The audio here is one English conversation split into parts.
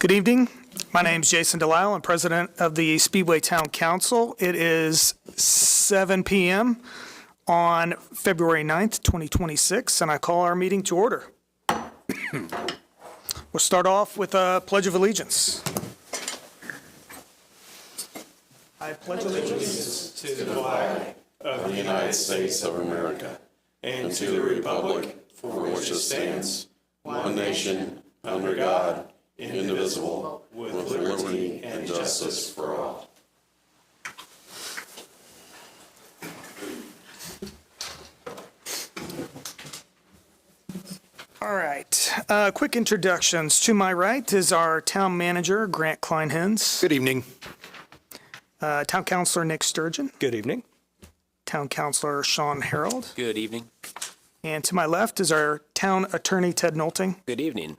Good evening. My name is Jason Delisle. I'm president of the Speedway Town Council. It is 7 p.m. on February 9th, 2026, and I call our meeting to order. We'll start off with a Pledge of Allegiance. I pledge allegiance to the flag of the United States of America and to the republic for which it stands, one nation, under God, indivisible, with liberty and justice for all. All right. Quick introductions. To my right is our town manager, Grant Kleinhens. Good evening. Town councilor, Nick Sturgeon. Good evening. Town councilor, Sean Harold. Good evening. And to my left is our town attorney, Ted Nolting. Good evening.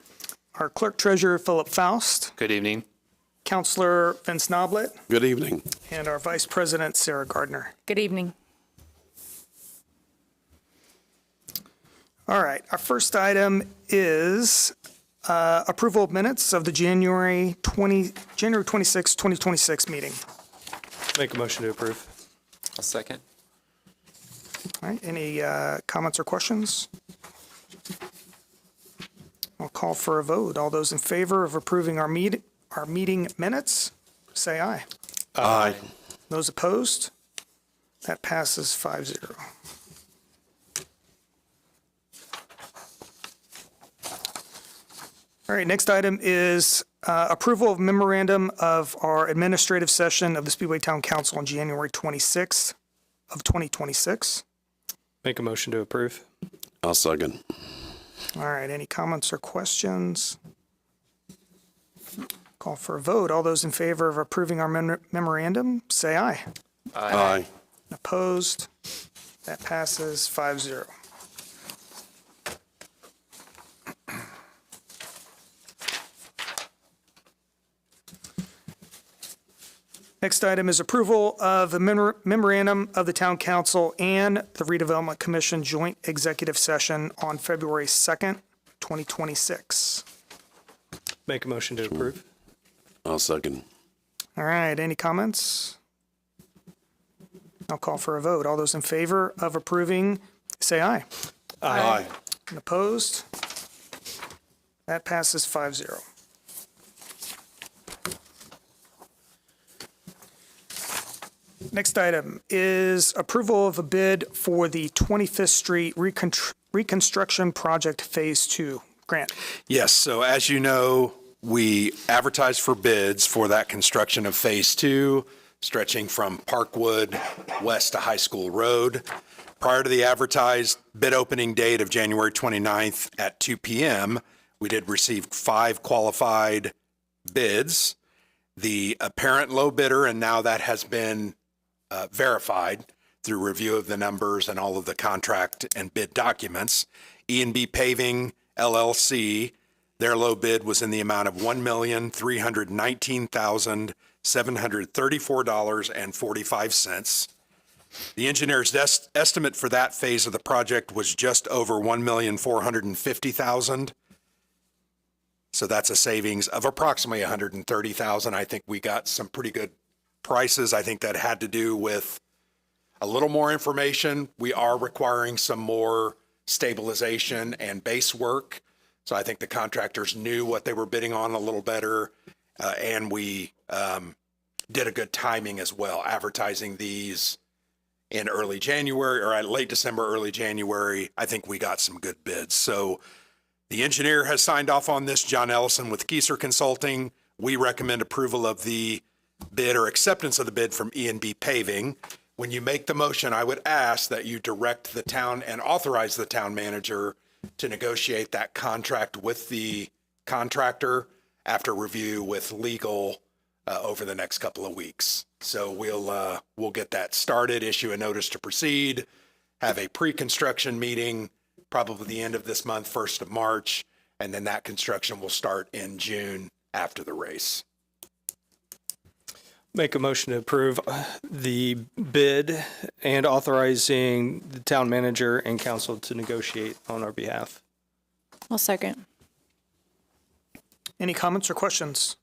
Our clerk treasurer, Philip Faust. Good evening. Councilor Vince Noblet. Good evening. And our vice president, Sarah Gardner. Good evening. All right. Our first item is approval of minutes of the January 26, 2026 meeting. Make a motion to approve. A second. All right. Any comments or questions? I'll call for a vote. All those in favor of approving our meeting minutes, say aye. Aye. Those opposed? That passes 5-0. All right, next item is approval of memorandum of our administrative session of the Speedway Town Council on January 26th of 2026. Make a motion to approve. I'll second. All right, any comments or questions? Call for a vote. All those in favor of approving our memorandum, say aye. Aye. Opposed? That passes 5-0. Next item is approval of the memorandum of the Town Council and the Redevelopment Commission joint executive session on February 2nd, 2026. Make a motion to approve. I'll second. All right, any comments? I'll call for a vote. All those in favor of approving, say aye. Aye. And opposed? That passes 5-0. Next item is approval of a bid for the 25th Street Reconstruction Project Phase 2. Grant. Yes, so as you know, we advertised for bids for that construction of Phase 2, stretching from Parkwood west to High School Road. Prior to the advertised bid opening date of January 29th at 2 p.m., we did receive 5 qualified bids. The apparent low bidder, and now that has been verified through review of the numbers and all of the contract and bid documents, E&B Paving LLC, their low bid was in the amount of $1,319,734.45. The engineer's estimate for that phase of the project was just over $1,450,000. So that's a savings of approximately $130,000. I think we got some pretty good prices. I think that had to do with a little more information. We are requiring some more stabilization and base work. So I think the contractors knew what they were bidding on a little better. And we did a good timing as well, advertising these in early January or late December, early January. I think we got some good bids. So the engineer has signed off on this, John Ellison with Kieser Consulting. We recommend approval of the bid or acceptance of the bid from E&B Paving. When you make the motion, I would ask that you direct the town and authorize the town manager to negotiate that contract with the contractor after review with legal over the next couple of weeks. So we'll get that started, issue a notice to proceed, have a pre-construction meeting, probably the end of this month, 1st of March, and then that construction will start in June after the race. Make a motion to approve the bid and authorizing the town manager and council to negotiate on our behalf. I'll second. Any comments or questions?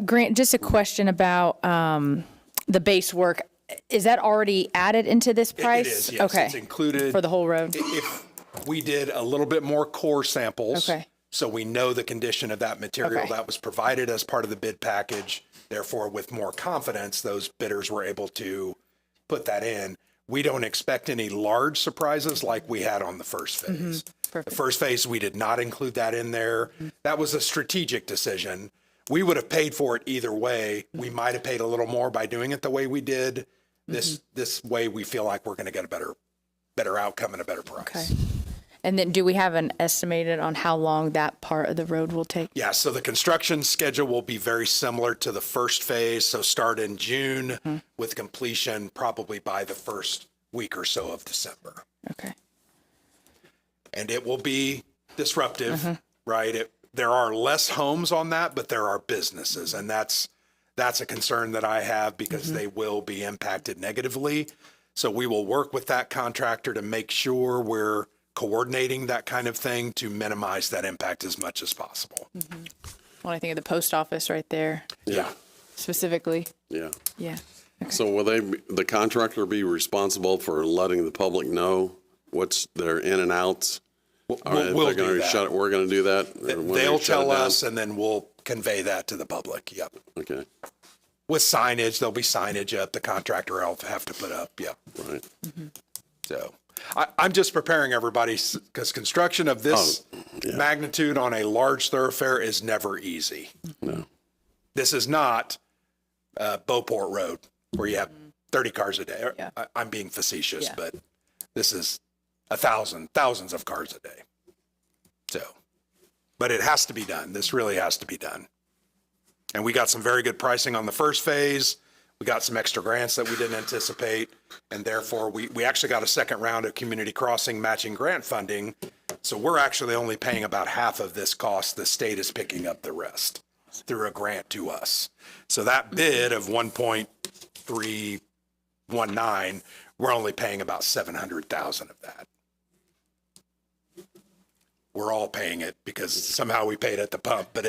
Grant, just a question about the base work. Is that already added into this price? It is, yes. Okay. It's included. For the whole road? If we did a little bit more core samples. Okay. So we know the condition of that material Okay. that was provided as part of the bid package. Therefore, with more confidence, those bidders were able to put that in. We don't expect any large surprises like we had on the first phase. Perfect. The first phase, we did not include that in there. That was a strategic decision. We would have paid for it either way. We might have paid a little more by doing it the way we did. This way, we feel like we're going to get a better outcome and a better price. Okay. And then do we have an estimated on how long that part of the road will take? Yeah, so the construction schedule will be very similar to the first phase. So start in June with completion probably by the first week or so of December. Okay. And it will be disruptive, right? There are less homes on that, but there are businesses. And that's a concern that I have because they will be impacted negatively. So we will work with that contractor to make sure we're coordinating that kind of thing to minimize that impact as much as possible. Well, I think of the post office right there Yeah. specifically. Yeah. Yeah. So will the contractor be responsible for letting the public know what's their in and outs? We'll They're do gonna that. We're going to do that? Or when they They'll shut it tell down? us and then we'll convey that to the public. Yep. Okay, With signage, there'll be signage up. The contractor will have to put up. Yep. right. So I'm just preparing everybody because construction of this magnitude on a large thoroughfare is never easy. No. This is not Beauport Road where you have 30 cars a day. Yeah. I'm being facetious, Yeah. but this is thousands of cars a day. So, but it has to be done. This really has to be done. And we got some very good pricing on the first phase. We got some extra grants that we didn't anticipate. And therefore, we actually got a second round of community crossing matching grant funding. So we're actually only paying about half of this cost. The state is picking up the rest through a grant to us. So that bid of 1.319, we're only paying about 700,000 of that. We're all paying it because somehow we paid at the pump, but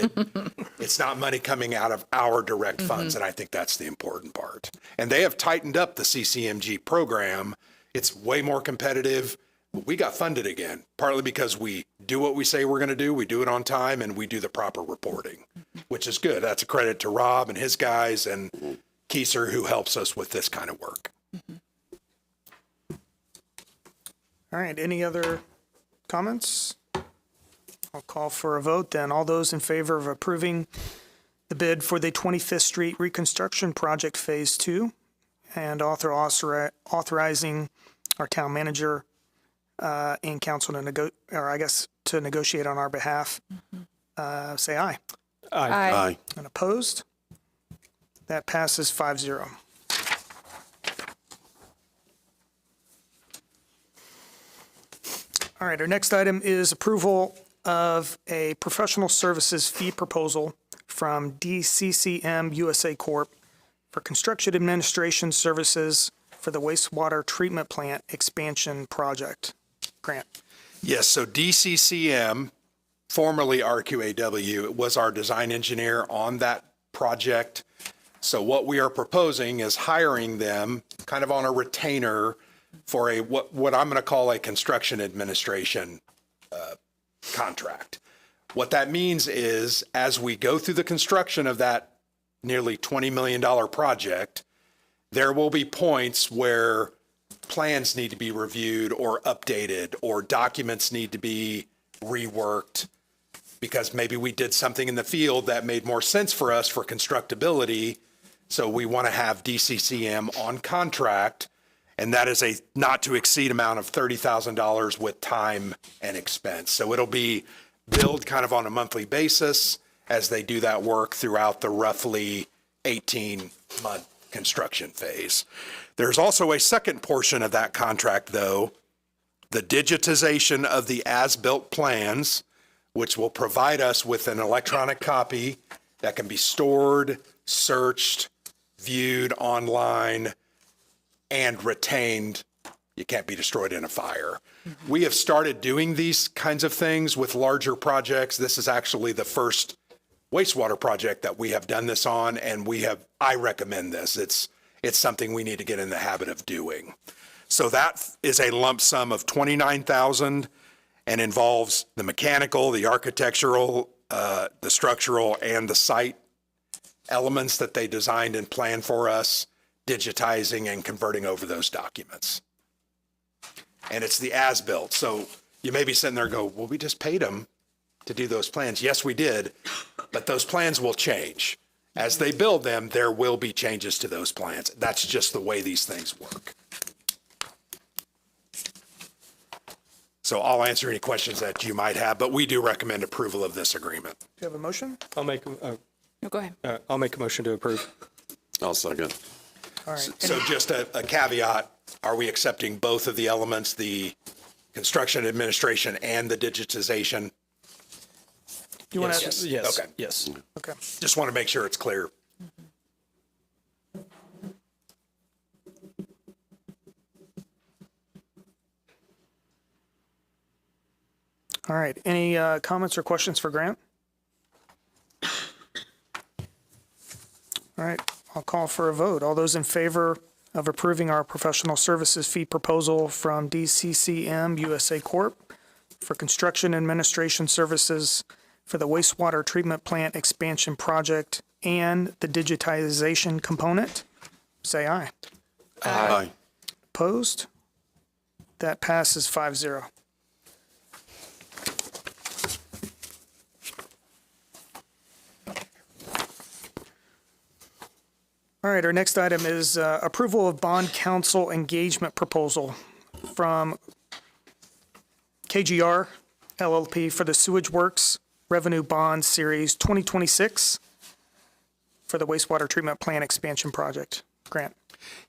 it's not money coming out of our direct funds. And I think that's the important part. And they have tightened up the CCMG program. It's way more competitive. But we got funded again, partly because we do what we say we're going to do. We do it on time and we do the proper reporting, which is good. That's a credit to Rob and his guys and Kieser, who helps us with this kind of work. All right, any other comments? I'll call for a vote then. All those in favor of approving the bid for the 25th Street Reconstruction Project Phase 2 and authorizing our town manager and council to negotiate on our behalf, say aye. Aye. And opposed? That passes 5-0. All right, our next item is approval of a professional services fee proposal from DCCM USA Corp. For construction administration services for the wastewater treatment plant expansion project. Grant. Yes, so DCCM, formerly RQAW, was our design engineer on that project. So what we are proposing is hiring them kind of on a retainer for what I'm going to call a construction administration contract. What that means is as we go through the construction of that nearly $20 million project, there will be points where plans need to be reviewed or updated or documents need to be reworked because maybe we did something in the field that made more sense for us for constructability. So we want to have DCCM on contract, and that is a not to exceed amount of $30,000 with time and expense. So it'll be billed kind of on a monthly basis as they do that work throughout the roughly 18-month construction phase. There's also a second portion of that contract, though, the digitization of the as-built plans, which will provide us with an electronic copy that can be stored, searched, viewed online, and retained You can't be destroyed in a fire. We have started doing these kinds of things with larger projects. This is actually the first wastewater project that we have done this on, and I recommend this. It's something we need to get in the habit of doing. So that is a lump sum of $29,000 and involves the mechanical, the architectural, the structural, and the site elements that they designed and planned for us, digitizing and converting over those documents. And it's the as-built. So you may be sitting there and go, well, we just paid them to do those plans. Yes, we did, but those plans will change. As they build them, there will be changes to those plans. That's just the way these things work. So I'll answer any questions that you might have, but we do recommend approval of this agreement. Do you have a motion? I'll make, No, go ahead. I'll make a motion to approve. I'll second. All right. So just a caveat, are we accepting both of the elements, the construction administration and the digitization? You want to? Yes, yes, Okay. yes. Okay. Just want to make sure it's clear. All right. Any comments or questions for Grant? All right. I'll call for a vote. All those in favor of approving our professional services fee proposal from DCCM USA Corp. for construction administration services for the wastewater treatment plant expansion project and the digitization component, say aye. Aye. Opposed? That passes 5-0. All right, our next item is approval of bond council engagement proposal from KGR LLP for the Sewage Works Revenue Bond Series 2026 for the wastewater treatment plant expansion project. Grant.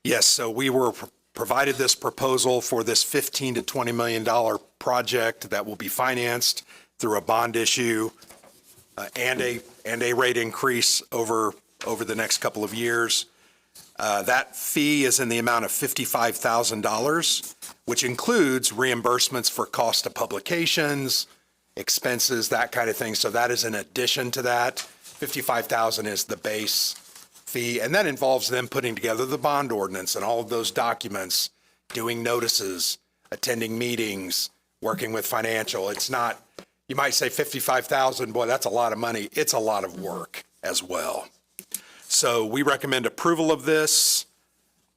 Yes, so we were provided this proposal for this $15 to $20 million project that will be financed through a bond issue and a rate increase over the next couple of years. That fee is in the amount of $55,000, which includes reimbursements for cost of publications, expenses, that kind of thing. So that is in addition to that. $55,000 is the base fee, and that involves them putting together the bond ordinance and all of those documents, doing notices, attending meetings, working with financial. It's not, you might say 55,000, boy, that's a lot of money. It's a lot of work as well. So we recommend approval of this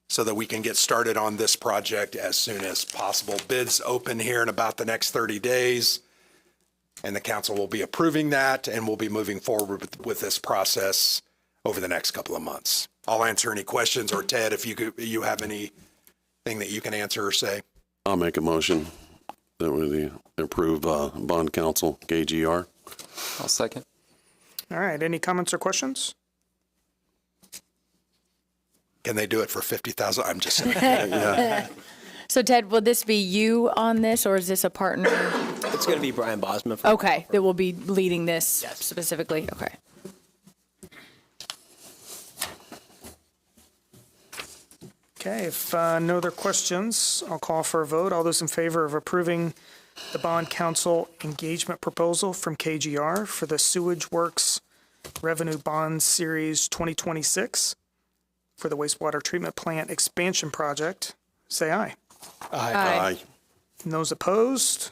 so that we can get started on this project as soon as possible. Bids open here in about the next 30 days, and the council will be approving that, and we'll be moving forward with this process over the next couple of months. I'll answer any questions, or Ted, if you have anything that you can answer or say. I'll make a motion that we approve bond council KGR. I'll second. All right, any comments or questions? Can they do it for 50,000? I'm just saying. So Ted, will this be you on this, or is this a partner? It's going to be Brian Bosma. Okay, that will be leading this specifically, okay. Okay, if no other questions, I'll call for a vote. All those in favor of approving the bond council engagement proposal from KGR for the Sewage Works Revenue Bond Series 2026 for the wastewater treatment plant expansion project, say aye. Aye. And those opposed?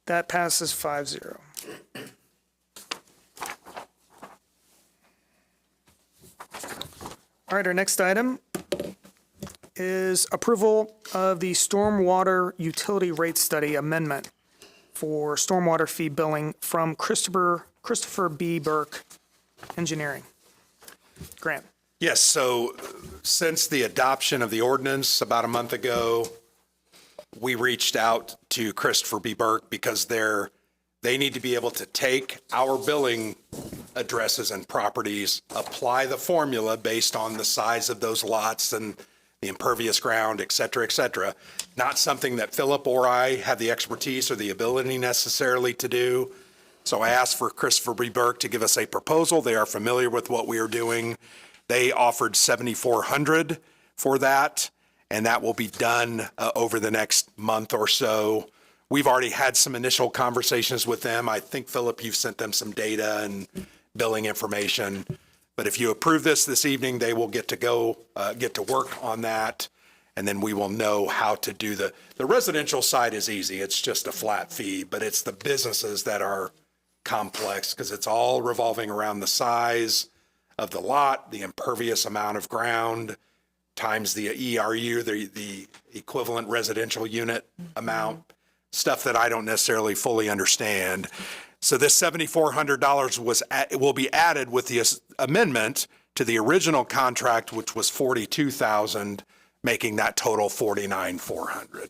That passes 5-0. All right, our next item is approval of the stormwater utility rate study amendment for stormwater fee billing from Christopher B. Burke Engineering. Grant. Yes, so since the adoption of the ordinance about a month ago, we reached out to Christopher B. Burke because they need to be able to take our billing addresses and properties, apply the formula based on the size of those lots and the impervious ground, et cetera, not something that Philip or I have the expertise or the ability necessarily to do. So I asked for Christopher B. Burke to give us a proposal. They are familiar with what we are doing. They offered $7,400 for that, and that will be done over the next month or so. We've already had some initial conversations with them. I think, Philip, you've sent them some data and billing information. But if you approve this evening, they will get to work on that. And then we will know how to do the residential side is easy. It's just a flat fee, but it's the businesses that are complex because it's all revolving around the size of the lot, the impervious amount of ground, times the ERU, the equivalent residential unit amount, stuff that I don't necessarily fully understand. So this $7,400 will be added with the amendment to the original contract, which was $42,000, making that total $49,400.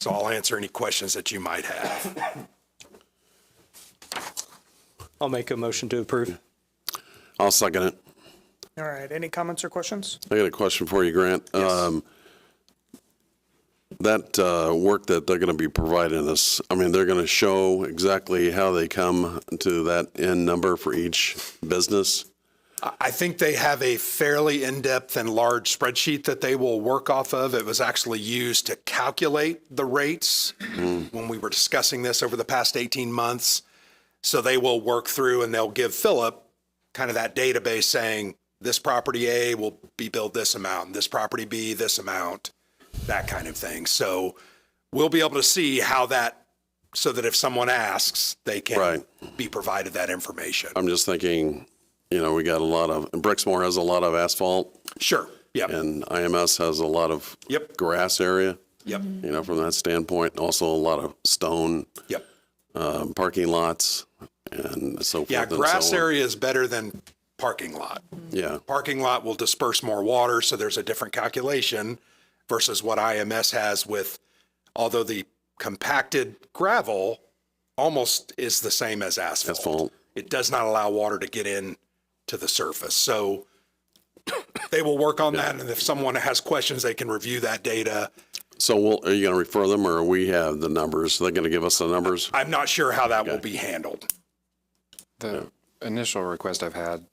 So I'll answer any questions that you might have. I'll make a motion to approve. I'll second it. All right, any comments or questions? I got a question for you, Grant. That work that they're going to be providing us, I mean, they're going to show exactly how they come to that end number for each business. I think they have a fairly in-depth and large spreadsheet that they will work off of. It was actually used to calculate the rates when we were discussing this over the past 18 months. So they will work through and they'll give Philip kind of that database saying this property A will be billed this amount, this property B this amount, that kind of thing. So we'll be able to see how that, so that if someone asks, they can be provided that information. I'm just thinking, you know, we got a lot of, Brixmor has a lot of asphalt. Sure. Yep. And IMS has a lot of Yep. grass area. Yep. You know, from that standpoint, also a lot of stone Yep. parking lots and so forth. Yeah, and grass so on. area is better than parking lot. Yeah. Parking lot will disperse more water, so there's a different calculation versus what IMS has with, although the compacted gravel almost is the same as asphalt. Asphalt. It does not allow water to get in to the surface. So they will work on that, and if someone has questions, they can review that data. So are you going to refer them, or we have the numbers? They're going to give us the numbers? I'm not sure how that will be handled. The initial request I've had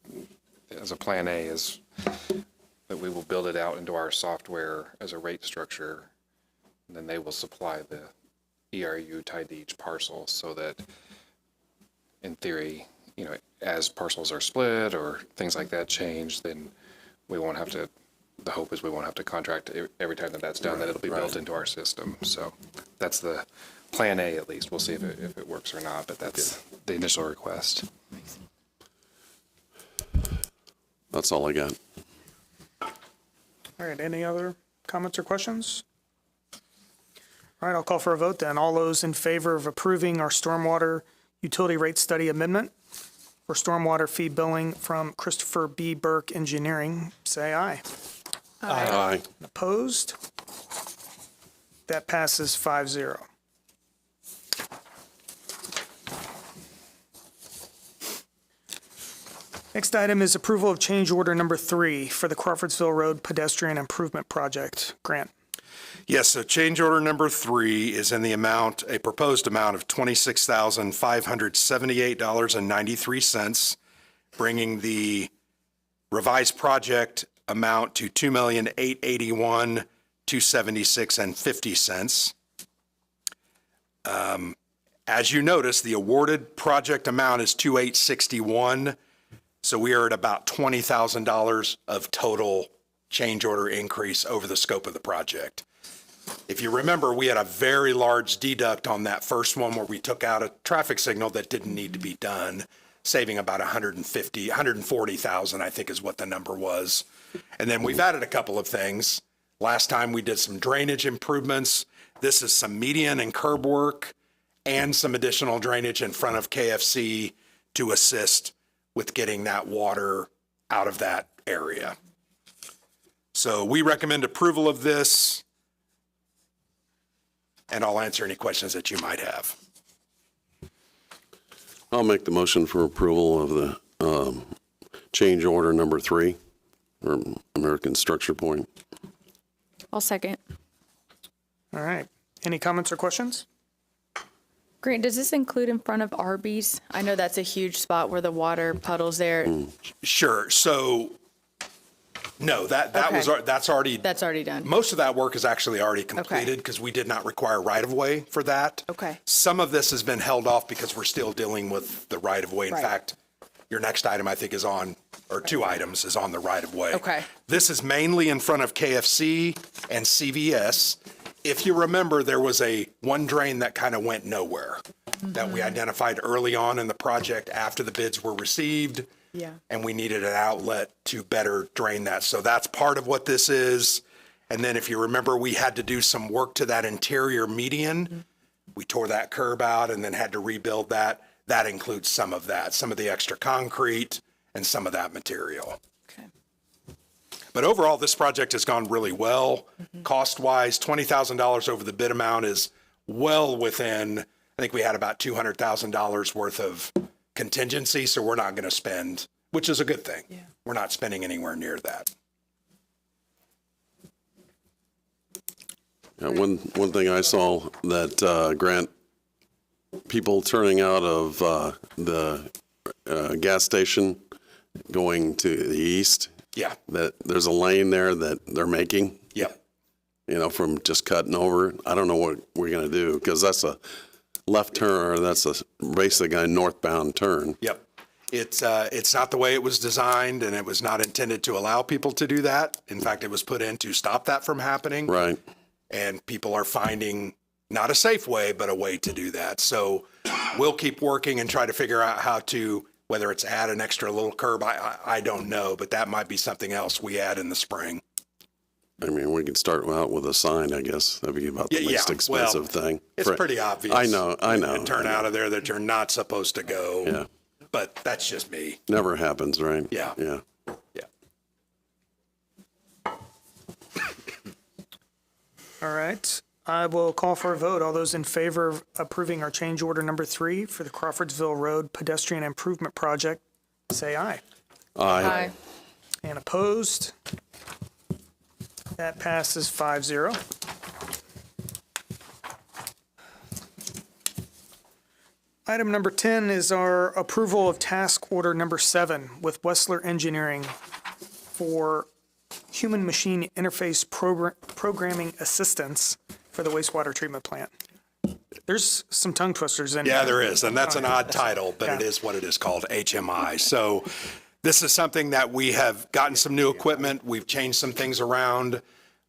as a plan A is that we will build it out into our software as a rate structure. And then they will supply the ERU tied to each parcel so that in theory, you know, as parcels are split or things like that change, then we won't have to, the hope is we won't have to contract every time that that's done, that it'll be built into our system. So that's the plan A, at least. We'll see if it works or not, but that's the initial request. That's all I got. All right, any other comments or questions? All right, I'll call for a vote then. All those in favor of approving our stormwater utility rate study amendment for stormwater fee billing from Christopher B. Burke Engineering, say aye. Aye. Opposed? That passes 5-0. Next item is approval of change order number 3 for the Crawfordsville Road Pedestrian Improvement Project. Grant. Yes, so change order number 3 is in the amount, a proposed amount of $26,578.93, bringing the revised project amount to $2,881,276.50. As you notice, the awarded project amount is $2,861, so we are at about $20,000 of total change order increase over the scope of the project. If you remember, we had a very large deduct on that first one where we took out a traffic signal that didn't need to be done, saving about $140,000, I think is what the number was. And then we've added a couple of things. Last time we did some drainage improvements. This is some median and curb work and some additional drainage in front of KFC to assist with getting that water out of that area. So we recommend approval of this, and I'll answer any questions that you might have. I'll make the motion for approval of the change order number 3 for American Structure Point. I'll second. All right, any comments or questions? Grant, does this include in front of Arby's? I know that's a huge spot where the water puddles there. Sure. So No, that was, Okay. that's already, That's already done. most of that work is actually already completed because we did not require right-of-way for that. Okay. Some of this has been held off because we're still dealing with the right-of-way. In Right. fact, your next item, I think, is on, or two items is on the right-of-way. Okay. This is mainly in front of KFC and CVS. If you remember, there was one drain that kind of went nowhere that we identified early on in the project after the bids were received. Yeah. And we needed an outlet to better drain that. So that's part of what this is. And then if you remember, we had to do some work to that interior median. We tore that curb out and then had to rebuild that. That includes some of that, some of the extra concrete and some of that material. Okay. But overall, this project has gone really well. Cost-wise, $20,000 over the bid amount is well within, I think we had about $200,000 worth of contingency, so we're not going to spend, which is a good thing. Yeah. We're not spending anywhere near that. Yeah, one thing I saw that, Grant, people turning out of the gas station going to the east, Yeah, that there's a lane there that they're making, yep, from just cutting over. I don't know what we're going to do because that's a left turn, or that's basically a northbound turn. yep. It's not the way it was designed, and it was not intended to allow people to do that. In fact, it was put in to stop that from happening. Right. And people are finding not a safe way, but a way to do that. So we'll keep working and try to figure out how to, whether it's add an extra little curb, I don't know, but that might be something else we add in the spring. I mean, we could start out with a sign, I guess. That'd be about the Yeah, least well, expensive thing. It's pretty obvious. I know. And turn out of there that you're not supposed to go. Yeah. But that's just me. Never happens, right? Yeah. Yeah. Yeah. All right. I will call for a vote. All those in favor of approving our change order number 3 for the Crawfordsville Road Pedestrian Improvement Project, say aye. Aye. And opposed? That passes 5-0. Item number 10 is our approval of task order number 7 with Wessler Engineering for human-machine interface programming assistance for the wastewater treatment plant. There's some tongue twisters in Yeah, here. there is. And that's an odd title, but it Yeah. is what it is called, HMI. So this is something that we have gotten some new equipment. We've changed some things around.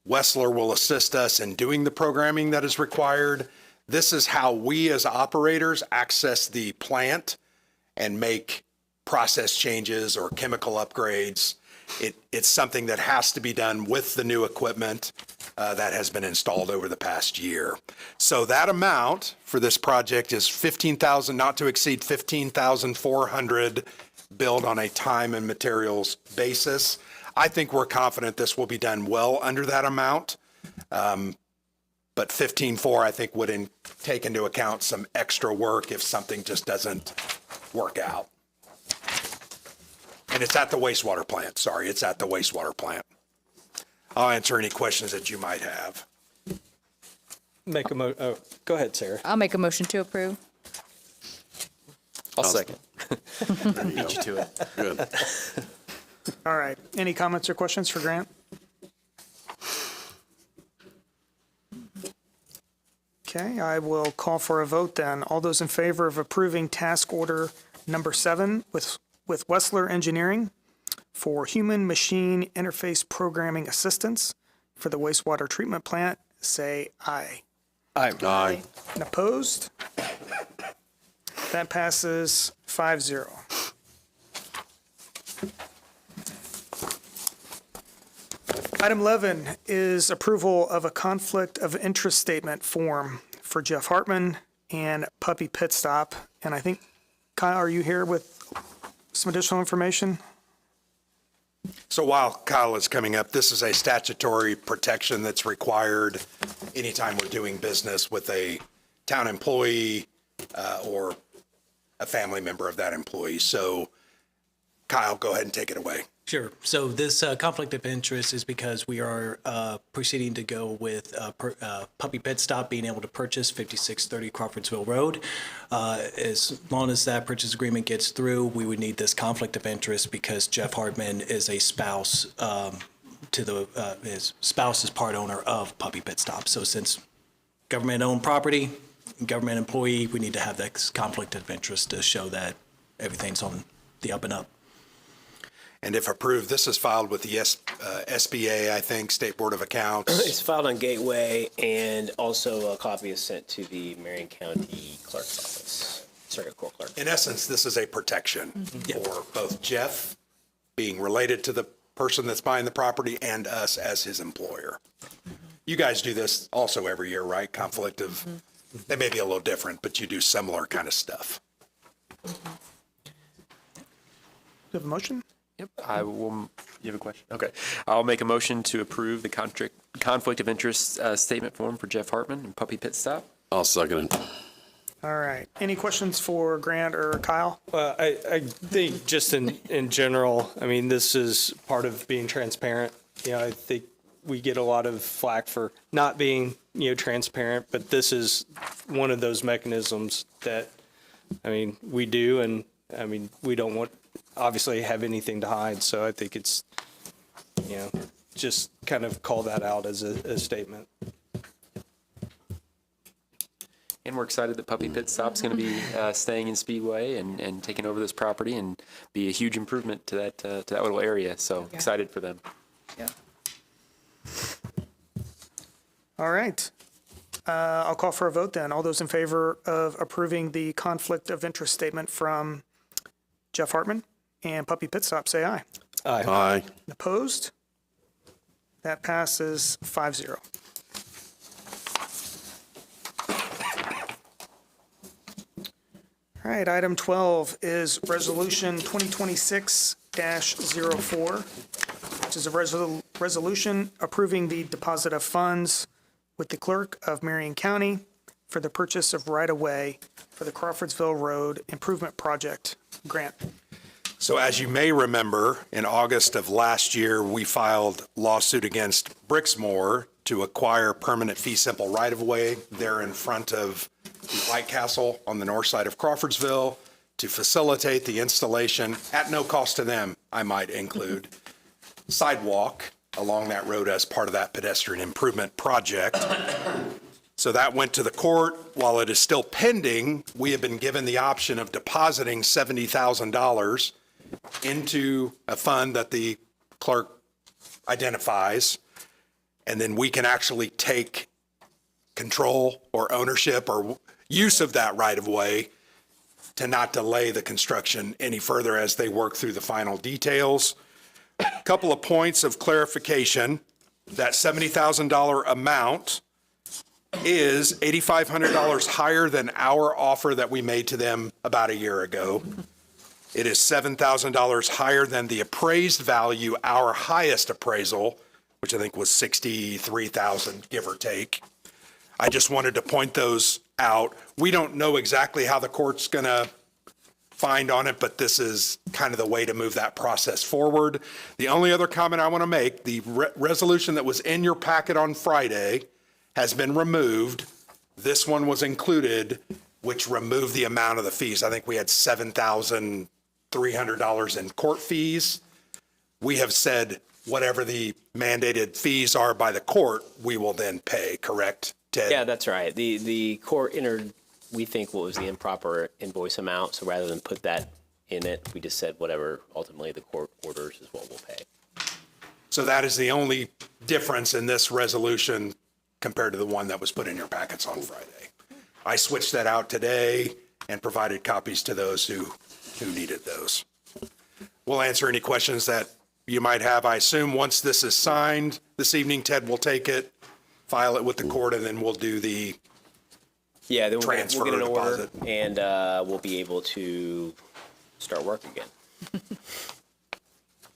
Wessler will assist us in doing the programming that is required. This is how we as operators access the plant and make process changes or chemical upgrades. It's something that has to be done with the new equipment that has been installed over the past year. So that amount for this project is $15,000, not to exceed $15,400, billed on a time and materials basis. I think we're confident this will be done well under that amount. But 15.4, I think, would take into account some extra work if something just doesn't work out. And it's at the wastewater plant. Sorry, it's at the wastewater plant. I'll answer any questions that you might have. Go ahead, Sarah. I'll make a motion to approve. I'll second. Beat you to it. Good. All right. Any comments or questions for Grant? Okay, I will call for a vote then. All those in favor of approving task order number 7 with Wessler Engineering for human-machine interface programming assistance for the wastewater treatment plant, say aye. Aye. And opposed? That passes 5-0. Item 11 is approval of a conflict of interest statement form for Jeff Hartman and Puppy Pit Stop. And I think, Kyle, are you here with some additional information? So while Kyle is coming up, this is a statutory protection that's required anytime we're doing business with a town employee or a family member of that employee. So Kyle, go ahead and take it away. Sure. So this conflict of interest is because we are proceeding to go with Puppy Pit Stop being able to purchase 5630 Crawfordsville Road. As long as that purchase agreement gets through, we would need this conflict of interest because Jeff Hardman is a spouse his spouse is part owner of Puppy Pit Stop. So since government-owned property, government employee, we need to have that conflict of interest to show that everything's on the up and up. And if approved, this is filed with the SBA, I think, State Board of Accounts. It's filed on Gateway, and also a copy is sent to the Marion County Clerk's Office, Circuit Court Clerk. In essence, this is a protection for both Jeff being related to the person that's buying the property and us as his employer. You guys do this also every year, right? Conflict of, they may be a little different, but you do similar kind of stuff. Do you have a motion? Yep, I will, you have a question? Okay. I'll make a motion to approve the conflict of interest statement form for Jeff Hartman and Puppy Pit Stop. I'll second it. All right. Any questions for Grant or Kyle? I think just in general, I mean, this is part of being transparent. You know, I think we get a lot of flack for not being, transparent, but this is one of those mechanisms that, I mean, we do, and I mean, we don't want, obviously, have anything to hide. So I think it's, just kind of call that out as a statement. And we're excited that Puppy Pit Stop's going to be staying in Speedway and taking over this property and be a huge improvement to that little area. So excited for them. Yeah. All right. I'll call for a vote then. All those in favor of approving the conflict of interest statement from Jeff Hartman and Puppy Pit Stop, say aye. Aye. Aye. Opposed? That passes 5-0. All right, item 12 is Resolution 2026-04, which is a resolution approving the deposit of funds with the clerk of Marion County for the purchase of right-of-way for the Crawfordsville Road Improvement Project. Grant. So as you may remember, in August of last year, we filed lawsuit against Brixmore to acquire permanent fee simple right-of-way there in front of the White Castle on the north side of Crawfordsville to facilitate the installation, at no cost to them, I might include, sidewalk along that road as part of that pedestrian improvement project. So that went to the court. While it is still pending, we have been given the option of depositing $70,000 into a fund that the clerk identifies, and then we can actually take control or ownership or use of that right-of-way to not delay the construction any further as they work through the final details. A couple of points of clarification. That $70,000 amount is $8,500 higher than our offer that we made to them about a year ago. It is $7,000 higher than the appraised value, our highest appraisal, which I think was $63,000, give or take. I just wanted to point those out. We don't know exactly how the court's going to find on it, but this is kind of the way to move that process forward. The only other comment I want to make, the resolution that was in your packet on Friday has been removed. This one was included, which removed the amount of the fees. I think we had $7,300 in court fees. We have said whatever the mandated fees are by the court, we will then pay, correct, Ted? Yeah, that's right. The court entered, we think, what was the improper invoice amount. So rather than put that in it, we just said whatever ultimately the court orders is what we'll pay. So that is the only difference in this resolution compared to the one that was put in your packets on Friday. I switched that out today and provided copies to those who needed those. We'll answer any questions that you might have. I assume once this is signed this evening, Ted will take it, file it with the court, and then we'll do the Yeah, then we'll get transfer an order deposit. and we'll be able to start work again.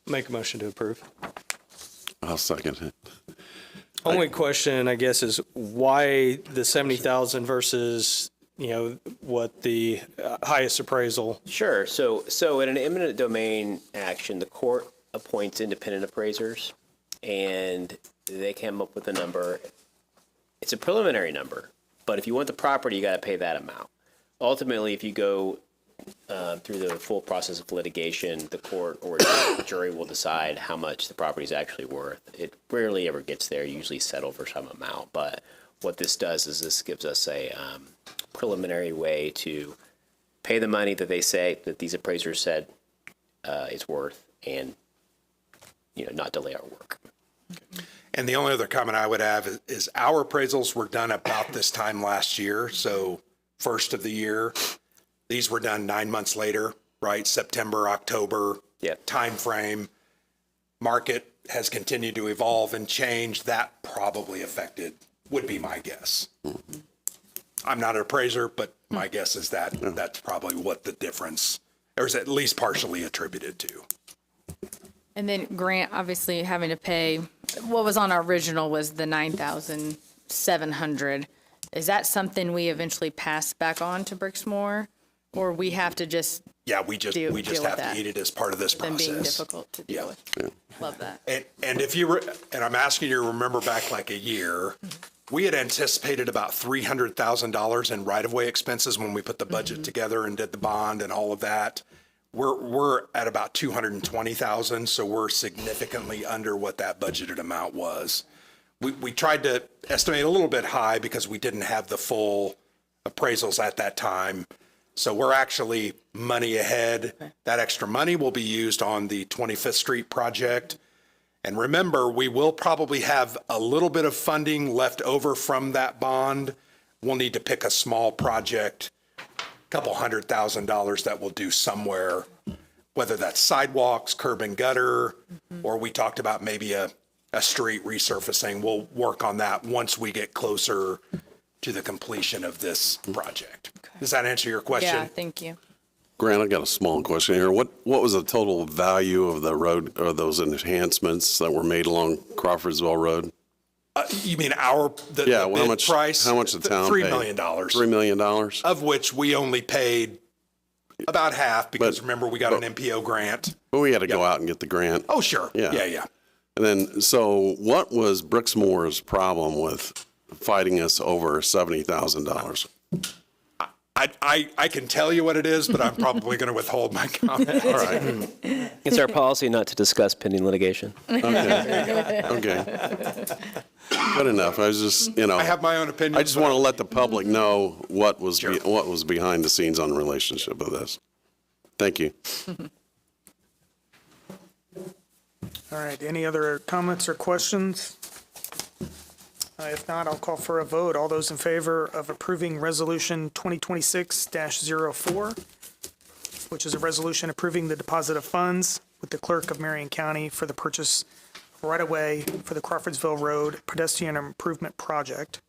Make a motion to approve. I'll second it. Only question, I guess, is why the 70,000 versus, what the highest appraisal? Sure. So in an eminent domain action, the court appoints independent appraisers, and they come up with a number. It's a preliminary number, but if you want the property, you got to pay that amount. Ultimately, if you go through the full process of litigation, the court or jury will decide how much the property is actually worth. It rarely ever gets there, usually settle for some amount. But what this does is this gives us a preliminary way to pay the money that they say that these appraisers said it's worth, and not delay our work. And the only other comment I would have is our appraisals were done about this time last year. So first of the year, these were done 9 months later, right? September, October time frame. Market has continued to evolve and change. That probably affected, would be my guess. I'm not an appraiser, but my guess is that that's probably what the difference, or is at least partially attributed to. And then Grant, obviously having to pay, what was on our original was the $9,700. Is that something we eventually pass back on to Brixmor, or we have to just Yeah, we just deal have with to that? eat it as part of this them process. being difficult to deal with? Love that. And if you and I'm asking you to remember back like a year, we had anticipated about $300,000 in right-of-way expenses when we put the budget together and did the bond and all of that. We're at about 220,000, so we're significantly under what that budgeted amount was. We tried to estimate a little bit high because we didn't have the full appraisals at that time. So we're actually money ahead. That extra money will be used on the 25th Street project. And remember, we will probably have a little bit of funding left over from that bond. We'll need to pick a small project, couple $100,000 that we'll do somewhere, whether that's sidewalks, curb and gutter, or we talked about maybe a street resurfacing. We'll work on that once we get closer to the completion of this project. Does that answer your question? Yeah, thank you. Grant, I got a small question here. What was the total value of the road or those enhancements that were made along Crawfordsville Road? You mean the bid price? How much the town $3 paid? million. $3 million? Of which we only paid about half because remember we got an MPO grant. But we had to go out and get the grant. Oh, sure. Yeah. Yeah. And then, so what was Brixmor's problem with fighting us over $70,000? I can tell you what it is, but I'm probably going to withhold my comment. All right. It's our policy not to discuss pending litigation. Okay. Good enough. I was just, I have my own opinion. I just want to let the public know what was what was behind the scenes on the relationship of this. Thank you. All right, any other comments or questions? If not, I'll call for a vote. All those in favor of approving Resolution 2026-04, which is a resolution approving the deposit of funds with the clerk of Marion County for the purchase right-of-way for the Crawfordsville Road pedestrian improvement project.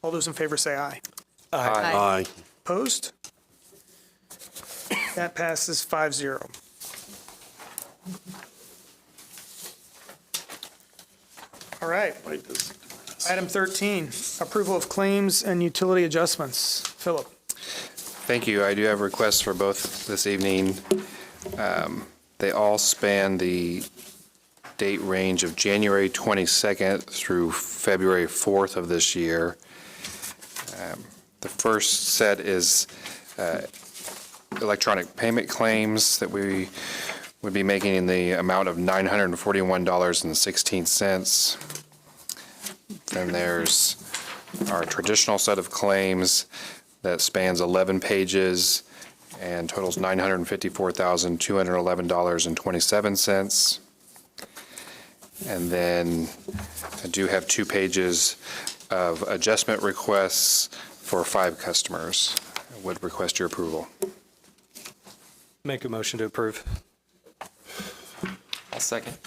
All those in favor say aye. Aye. Opposed? That passes 5-0. All right. Item 13, approval of claims and utility adjustments. Philip. Thank you. I do have requests for both this evening. They all span the date range of January 22nd through February 4th of this year. The first set is electronic payment claims that we would be making in the amount of $941.16. Then there's our traditional set of claims that spans 11 pages and totals $954,211.27. And then I do have 2 pages of adjustment requests for 5 customers. I would request your approval. Make a motion to approve. I'll second.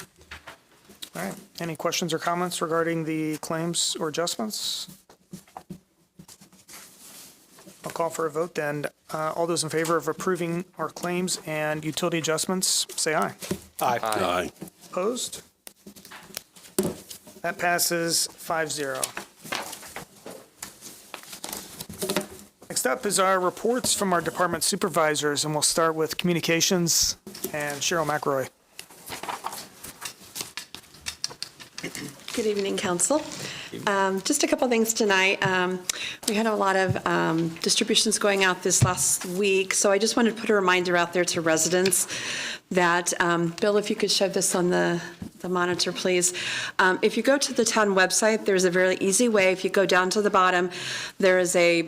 All right. Any questions or comments regarding the claims or adjustments? I'll call for a vote then. All those in favor of approving our claims and utility adjustments, say aye. Aye. Aye. Opposed? That passes 5-0. Next up is our reports from our department supervisors, and we'll start with communications and Cheryl McRoy. Good evening, Council. Just a couple things tonight. We had a lot of distributions going out this last week, so I just wanted to put a reminder out there to residents that, Bill, if you could show this on the monitor, please. If you go to the town website, there's a very easy way. If you go down to the bottom, there is a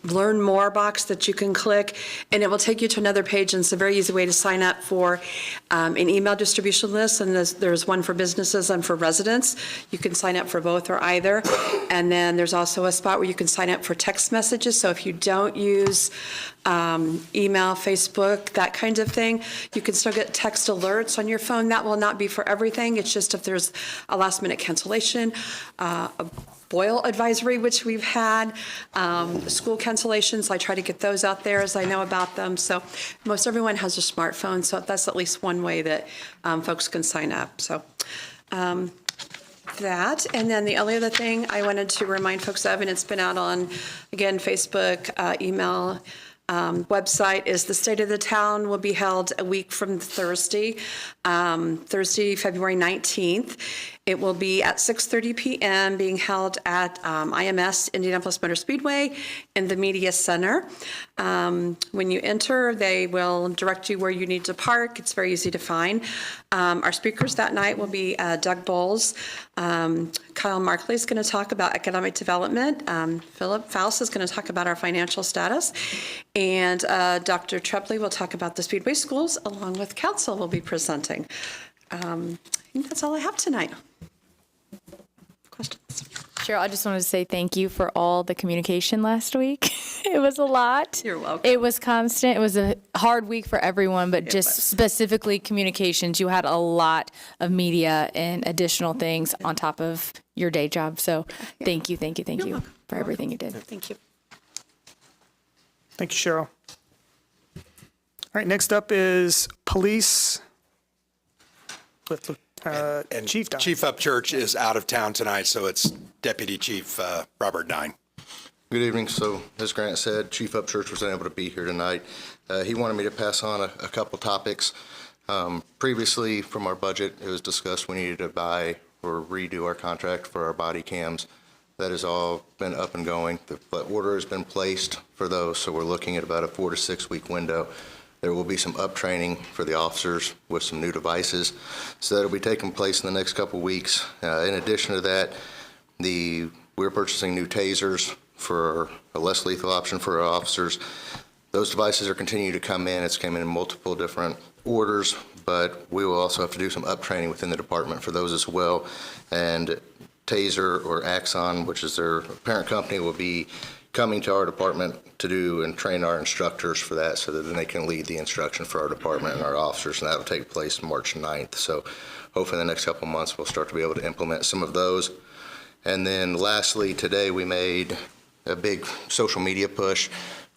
Learn More box that you can click, and it will take you to another page, and it's a very easy way to sign up for an email distribution list, and there's one for businesses and for residents. You can sign up for both or either. And then there's also a spot where you can sign up for text messages. So if you don't use email, Facebook, that kind of thing, you can still get text alerts on your phone. That will not be for everything. It's just if there's a last minute cancellation, a boil advisory, which we've had, school cancellations. I try to get those out there as I know about them. So most everyone has a smartphone, so that's at least one way that folks can sign up. So that, and then the only other thing I wanted to remind folks of, and it's been out on, again, Facebook, email, website, is the State of the Town will be held a week from Thursday, February 19th. It will be at 6:30 p.m. being held at IMS, Indianapolis Motor Speedway, in the Media Center. When you enter, they will direct you where you need to park. It's very easy to find. Our speakers that night will be Doug Bowles. Kyle Markley is going to talk about economic development. Philip Faust is going to talk about our financial status. And Dr. Trepley will talk about the Speedway schools, along with council will be presenting. I think that's all I have tonight. Questions? Cheryl, I just wanted to say thank you for all the communication last week. It was a lot. You're welcome. It was constant. It was a hard week for everyone, but just specifically communications. You had a lot of media and additional things on top of your day job. So thank you for everything you did. Thank you. Thank you, Cheryl. All right, next up is police with And Chief Don. Chief Upchurch is out of town tonight, so it's Deputy Chief Robert Dine. Good evening. So, as Grant said, Chief Upchurch was unable to be here tonight. He wanted me to pass on a couple topics. Previously, from our budget, it was discussed we needed to buy or redo our contract for our body cams. That has all been up and going. The order has been placed for those, so we're looking at about a 4 to 6 week window. There will be some up training for the officers with some new devices, so that'll be taking place in the next couple weeks. In addition to that, we're purchasing new tasers for a less lethal option for our officers. Those devices are continuing to come in. It's come in multiple different orders, but we will also have to do some up training within the department for those as well. And Taser, or Axon, which is their parent company, will be coming to our department to do and train our instructors for that, so that then they can lead the instruction for our department and our officers, and that will take place March 9th. So hopefully in the next couple of months we'll start to be able to implement some of those. And then lastly, today we made a big social media push.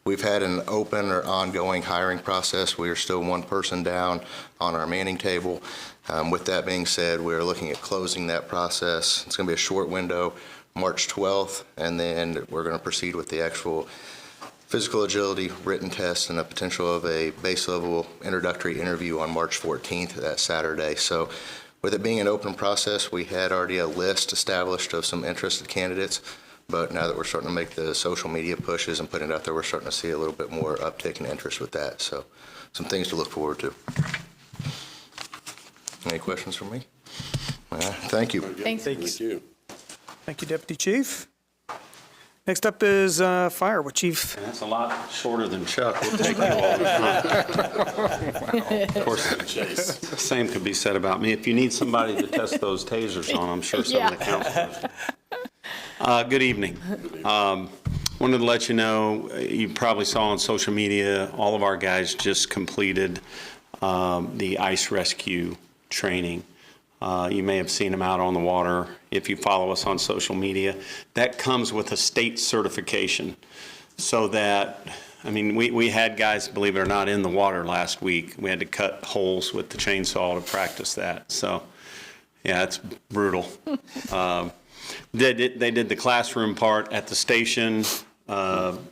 We've had an open or ongoing hiring process. We are still one person down on our manning table. With that being said, we're looking at closing that process. It's going to be a short window, March 12th, and then we're going to proceed with the actual physical agility written test and a potential of a base level introductory interview on March 14th, that Saturday. So with it being an open process, we had already a list established of some interested candidates, but now that we're starting to make the social media pushes and putting it out there, we're starting to see a little bit more uptick in interest with that. So some things to look forward to. Any questions from me? Thank you. Thanks. Thank you. Thank you, Deputy Chief. Next up is Fire with Chief. That's a lot shorter than Chuck. We'll take you all the time. Of course, the same could be said about me. If you need somebody to test those tasers on, I'm sure some of the councilors. Good evening. Wanted to let you know, you probably saw on social media, all of our guys just completed the ice rescue training. You may have seen them out on the water if you follow us on social media. That comes with a state certification, so that, I mean, we had guys, believe it or not, in the water last week. We had to cut holes with the chainsaw to practice that. So, yeah, it's brutal. They did the classroom part at the station.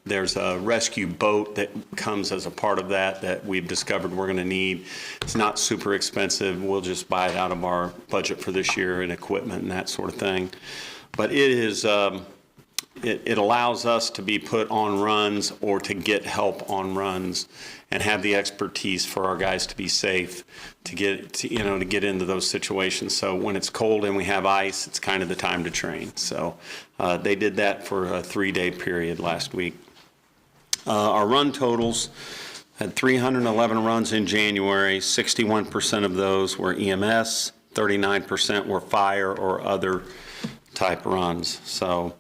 There's a rescue boat that comes as a part of that we've discovered we're going to need. It's not super expensive. We'll just buy it out of our budget for this year and equipment and that sort of thing. But it is, it allows us to be put on runs or to get help on runs and have the expertise for our guys to be safe, to get into those situations. So when it's cold and we have ice, it's kind of the time to train. So they did that for a 3-day period last week. Our run totals had 311 runs in January. 61% of those were EMS, 39% were fire or other type runs. So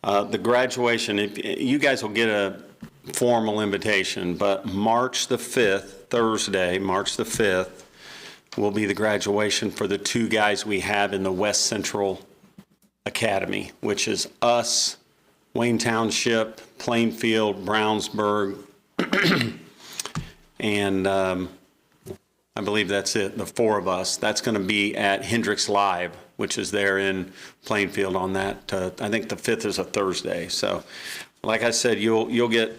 the graduation, you guys will get a formal invitation, but March the 5th, Thursday, March the 5th, will be the graduation for the 2 guys we have in the West Central Academy, which is us, Wayne Township, Plainfield, Brownsburg, and I believe that's it, the 4 of us. That's going to be at Hendricks Live, which is there in Plainfield on that. I think the 5th is a Thursday. So, like I said, you'll get,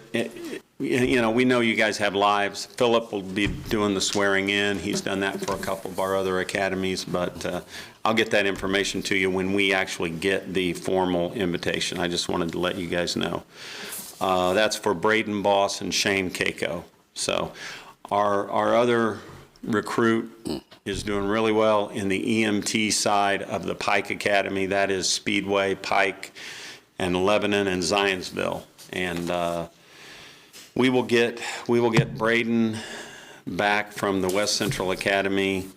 we know you guys have lives. Philip will be doing the swearing in. He's done that for a couple of our other academies, but I'll get that information to you when we actually get the formal invitation. I just wanted to let you guys know. That's for Braden Boss and Shane Keiko. So, our other recruit is doing really well in the EMT side of the Pike Academy. That is Speedway, Pike, and Lebanon and Zionsville. And we will get Braden back from the West Central Academy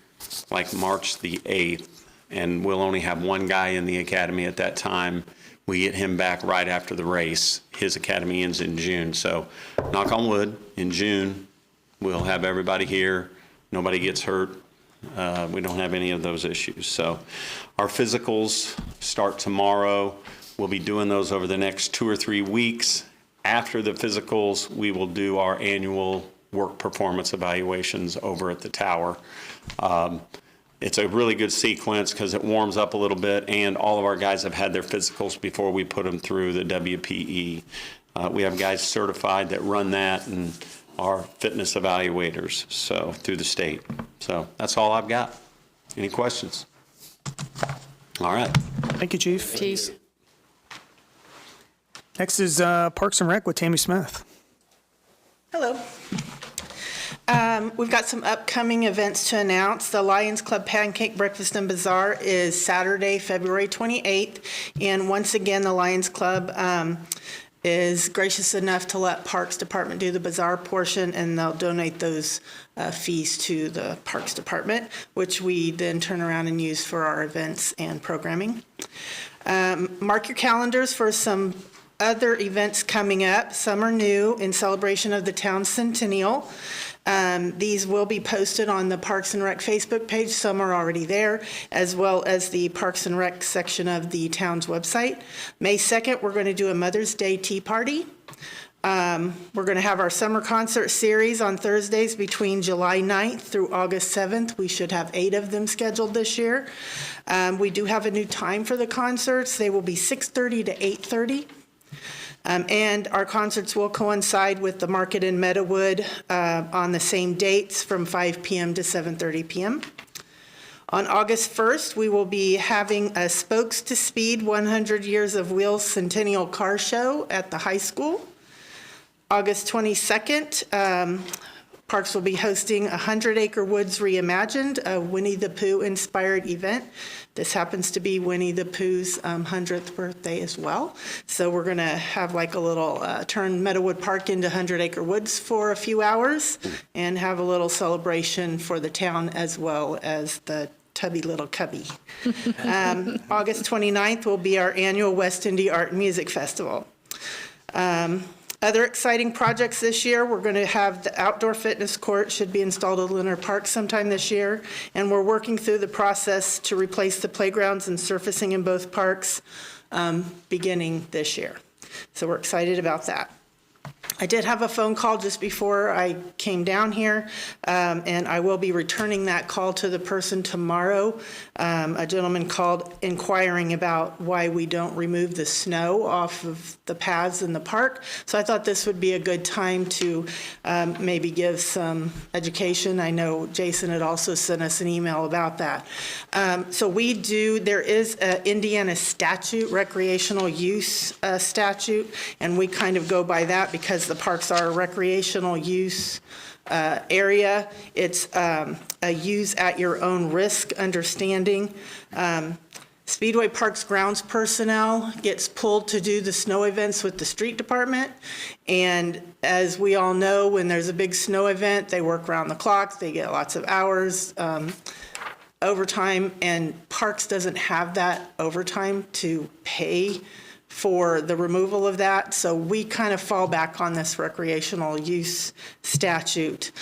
like March the 8th, and we'll only have 1 guy in the academy at that time. We get him back right after the race. His academy ends in June. So knock on wood, in June, we'll have everybody here. Nobody gets hurt. We don't have any of those issues. So our physicals start tomorrow. We'll be doing those over the next 2 or 3 weeks. After the physicals, we will do our annual work performance evaluations over at the tower. It's a really good sequence because it warms up a little bit, and all of our guys have had their physicals before we put them through the WPE. We have guys certified that run that and are fitness evaluators, so through the state. So that's all I've got. Any questions? All right. Thank you, Chief. Chief. Next is Parks and Rec with Tammy Smith. Hello. We've got some upcoming events to announce. The Lions Club Pancake Breakfast and Bazaar is Saturday, February 28th. And once again, the Lions Club is gracious enough to let Parks Department do the bazaar portion, and they'll donate those fees to the Parks Department, which we then turn around and use for our events and programming. Mark your calendars for some other events coming up. Some are new in celebration of the town centennial. These will be posted on the Parks and Rec Facebook page. Some are already there, as well as the Parks and Rec section of the town's website. May 2nd, we're going to do a Mother's Day tea party. We're going to have our summer concert series on Thursdays between July 9th through August 7th. We should have 8 of them scheduled this year. We do have a new time for the concerts. They will be 6:30 to 8:30. And our concerts will coincide with the market in Meadowood on the same dates from 5 p.m. to 7:30 p.m. On August 1st, we will be having a Spokes to Speed 100 Years of Wheels Centennial Car Show at the high school. August 22nd, Parks will be hosting 100 Acre Woods Reimagined, a Winnie the Pooh inspired event. This happens to be Winnie the Pooh's 100th birthday as well. So we're going to have like a little turn Meadowood Park into 100 Acre Woods for a few hours and have a little celebration for the town as well as the tubby little cubby. August 29th will be our annual West Indy Art and Music Festival. Other exciting projects this year, we're going to have the outdoor fitness court should be installed at Leonard Park sometime this year, and we're working through the process to replace the playgrounds and surfacing in both parks beginning this year. So we're excited about that. I did have a phone call just before I came down here, and I will be returning that call to the person tomorrow. A gentleman called inquiring about why we don't remove the snow off of the paths in the park. So I thought this would be a good time to maybe give some education. I know Jason had also sent us an email about that. So there is an Indiana statute, recreational use statute, and we kind of go by that because the parks are a recreational use area. It's a use at your own risk understanding. Speedway Parks grounds personnel gets pulled to do the snow events with the street department. And as we all know, when there's a big snow event, they work around the clock, they get lots of hours, overtime, and Parks doesn't have that overtime to pay for the removal of that. So we kind of fall back on this recreational use statute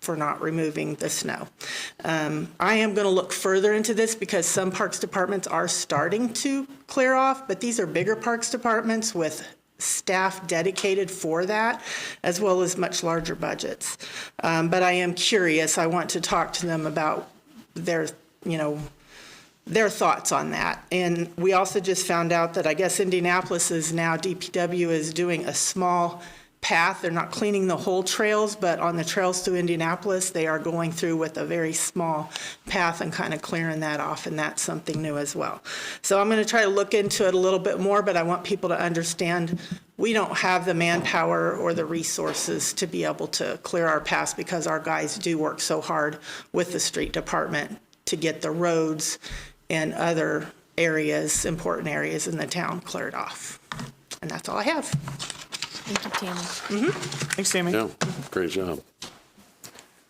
for not removing the snow. I am going to look further into this because some parks departments are starting to clear off, but these are bigger parks departments with staff dedicated for that, as well as much larger budgets. But I am curious. I want to talk to them about their thoughts on that. And we also just found out that I guess Indianapolis is now, DPW is doing a small path. They're not cleaning the whole trails, but on the trails through Indianapolis, they are going through with a very small path and kind of clearing that off, and that's something new as well. So I'm going to try to look into it a little bit more, but I want people to understand we don't have the manpower or the resources to be able to clear our paths because our guys do work so hard with the street department to get the roads and other areas, important areas in the town cleared off. And that's all I have. Thank you, Tammy. Thanks, Tammy. Yeah, great job. All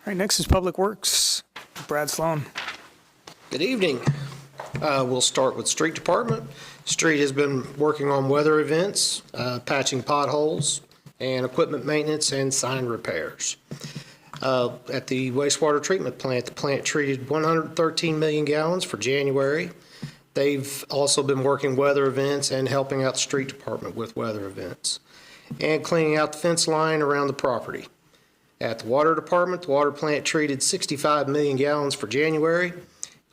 right, next is Public Works. Brad Sloan. Good evening. We'll start with Street Department. Street has been working on weather events, patching potholes, and equipment maintenance and sign repairs. At the wastewater treatment plant, the plant treated 113 million gallons for January. They've also been working weather events and helping out the street department with weather events and cleaning out the fence line around the property. At the water department, the water plant treated 65 million gallons for January,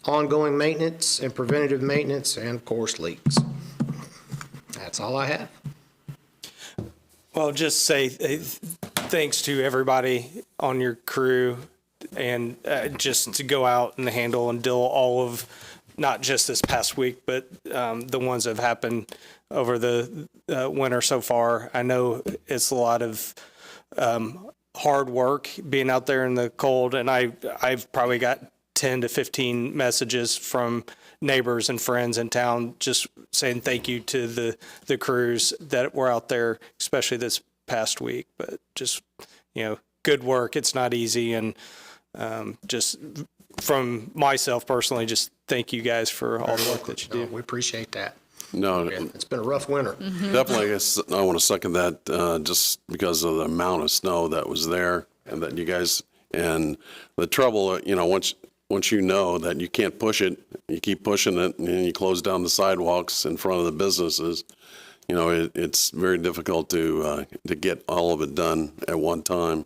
ongoing maintenance and preventative maintenance, and of course leaks. That's all I have. Well, just say thanks to everybody on your crew and just to go out and handle and deal all of, not just this past week, but the ones that have happened over the winter so far. I know it's a lot of hard work being out there in the cold, and I've probably got 10 to 15 messages from neighbors and friends in town just saying thank you to the crews that were out there, especially this past week. But just, good work. It's not easy. And just from myself personally, just thank you guys for all the work that you do. We appreciate that. No, It's been a rough winter. definitely, I want to second that just because of the amount of snow that was there and that you guys, and the trouble, once you know that you can't push it, you keep pushing it, and you close down the sidewalks in front of the businesses, it's very difficult to get all of it done at one time.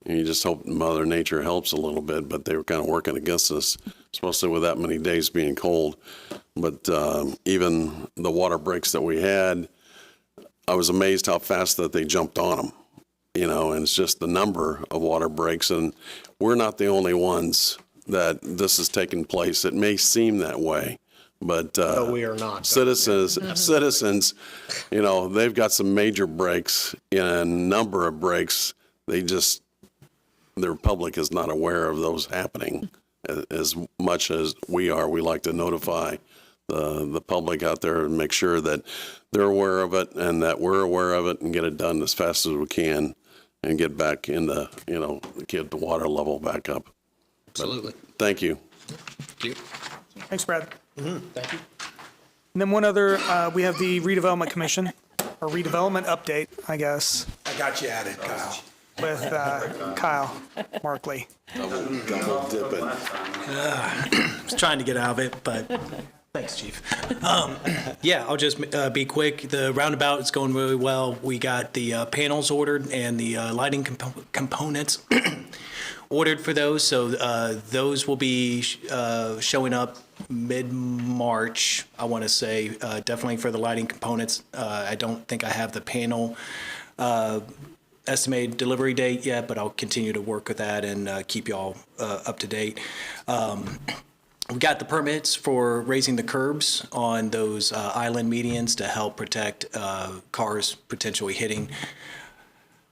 And you just hope Mother Nature helps a little bit, but they were kind of working against us, especially with that many days being cold. But even the water breaks that we had, I was amazed how fast that they jumped on them, and it's just the number of water breaks. And we're not the only ones that this is taking place. It may seem that way, but No, we are not. citizens, they've got some major breaks and a number of breaks. The public is not aware of those happening as much as we are. We like to notify the public out there and make sure that they're aware of it and that we're aware of it and get it done as fast as we can and get back into, get the water level back up. Absolutely. Thank you. Thank you. Thanks, Brad. Thank you. And then one other, we have the redevelopment commission, or redevelopment update, I guess, I got you at it, Kyle. with Kyle Markley. Double dipping. I was trying to get out of it, but Thanks, Chief. Yeah, I'll just be quick. The roundabout is going really well. We got the panels ordered and the lighting components ordered for those. So those will be showing up mid-March, I want to say, definitely for the lighting components. I don't think I have the panel estimated delivery date yet, but I'll continue to work with that and keep y'all up to date. We got the permits for raising the curbs on those island medians to help protect cars potentially hitting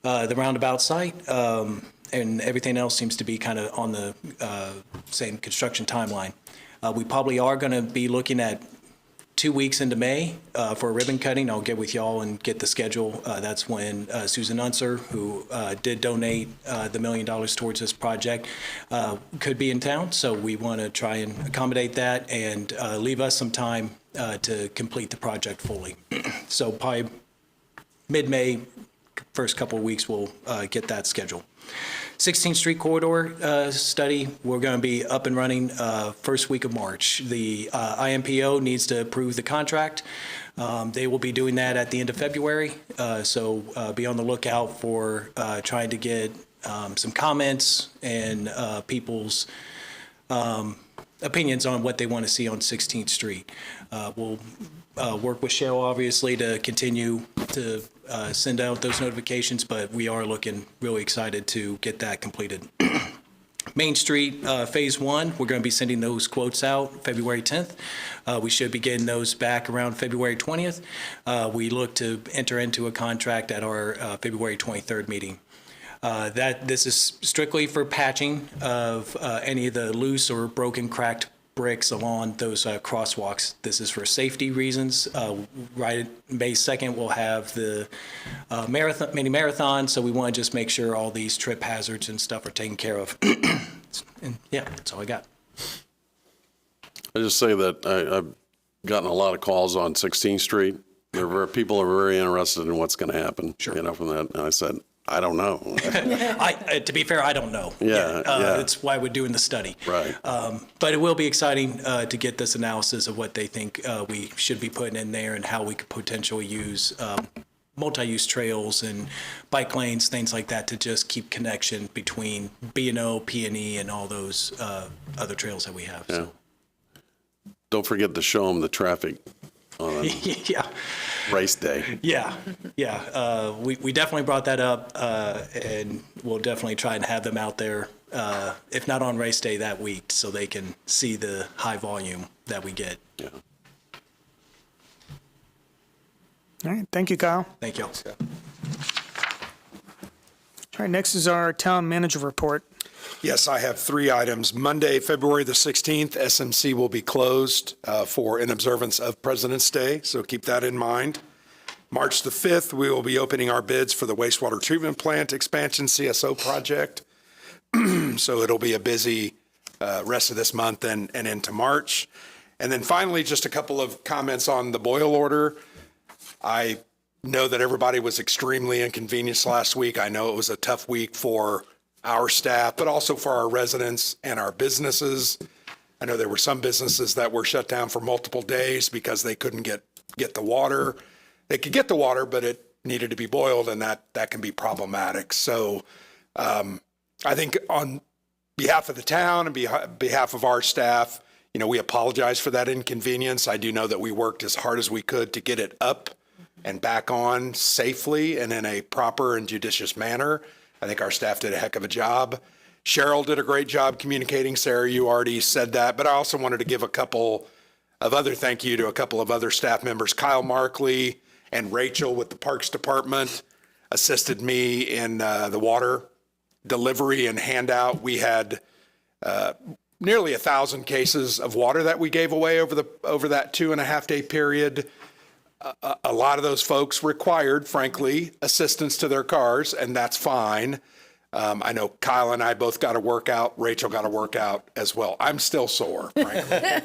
the roundabout site. And everything else seems to be kind of on the same construction timeline. We probably are going to be looking at 2 weeks into May for a ribbon cutting. I'll get with y'all and get the schedule. That's when Susan Unser, who did donate the $1 million towards this project, could be in town. So we want to try and accommodate that and leave us some time to complete the project fully. So probably mid-May, first couple of weeks, we'll get that scheduled. 16th Street Corridor study, we're going to be up and running first week of March. The IMPO needs to approve the contract. They will be doing that at the end of February, so be on the lookout for trying to get some comments and people's opinions on what they want to see on 16th Street. We'll work with Cheryl, obviously, to continue to send out those notifications, but we are looking really excited to get that completed. Main Street Phase 1, we're going to be sending those quotes out February 10th. We should be getting those back around February 20th. We look to enter into a contract at our February 23rd meeting. This is strictly for patching of any of the loose or broken, cracked bricks along those crosswalks. This is for safety reasons. Right, May 2nd, we'll have the mini marathon, so we want to just make sure all these trip hazards and stuff are taken care of. And yeah, that's all I got. I just say that I've gotten a lot of calls on 16th Street. People are very interested in what's going to happen. Sure. From that. And I said, I don't know. To be fair, I don't know. Yeah. That's why we're doing the study. Right. But it will be exciting to get this analysis of what they think we should be putting in there and how we could potentially use multi-use trails and bike lanes, things like that, to just keep connection between B&O, P&E, and all those other trails that we have. Yeah. So. Don't forget to show them the traffic on Yeah. race day. Yeah. We definitely brought that up, and we'll definitely try and have them out there, if not on race day that week, so they can see the high volume that we get. Yeah. All right, thank you, Kyle. Thank you. All right, next is our town manager report. Yes, I have 3 items. Monday, February the 16th, SMC will be closed for in observance of President's Day, so keep that in mind. March the 5th, we will be opening our bids for the wastewater treatment plant expansion CSO project. So it'll be a busy rest of this month and into March. And then finally, just a couple of comments on the Boyle order. I know that everybody was extremely inconvenienced last week. I know it was a tough week for our staff, but also for our residents and our businesses. I know there were some businesses that were shut down for multiple days because they couldn't get the water. They could get the water, but it needed to be boiled, and that can be problematic. So I think on behalf of the town and behalf of our staff, we apologize for that inconvenience. I do know that we worked as hard as we could to get it up and back on safely and in a proper and judicious manner. I think our staff did a heck of a job. Cheryl did a great job communicating. Sarah, you already said that, but I also wanted to give thank you to a couple of other staff members. Kyle Markley and Rachel with the Parks Department assisted me in the water delivery and handout. We had nearly 1,000 cases of water that we gave away over that 2.5-day period. A lot of those folks required, frankly, assistance to their cars, and that's fine. I know Kyle and I both got a workout. Rachel got a workout as well. I'm still sore, frankly.